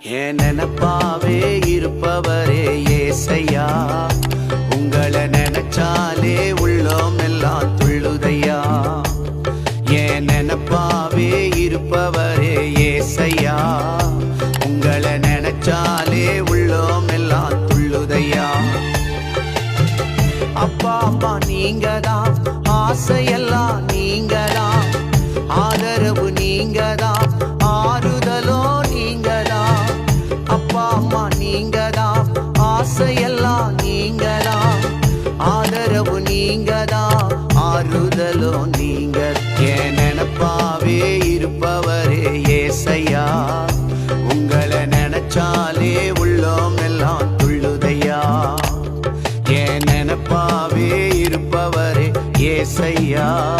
என் நினப்பாவே இருப்பவரே ஏசையா, உங்களை நினைச்சாலே உள்ளோம் எல்லாம் துள்ளுதையா. என் நினப்பாவே இருப்பவரே ஏசையா, உங்களை நினைச்சாலே உள்ளோம் எல்லாம் துள்ளுதையா. அப்பா அம்மா நீங்கதான், ஆசையெல்லாம் நீங்கதான், ஆதரவு நீங்கதான், ஆறுதலோ நீங்கதான். அப்பா அம்மா நீங்கதான், ஆசையெல்லாம் நீங்கதான், ஆதரவு நீங்கதான், ஆறுதலோ நீங்க. என் நினப்பாவே இருப்பவரே ஏசையா, உங்களை நினைச்சாலே உள்ளோம் எல்லாம் துள்ளுதையா. என் நினப்பாவே இருப்பவரே ஏசையா.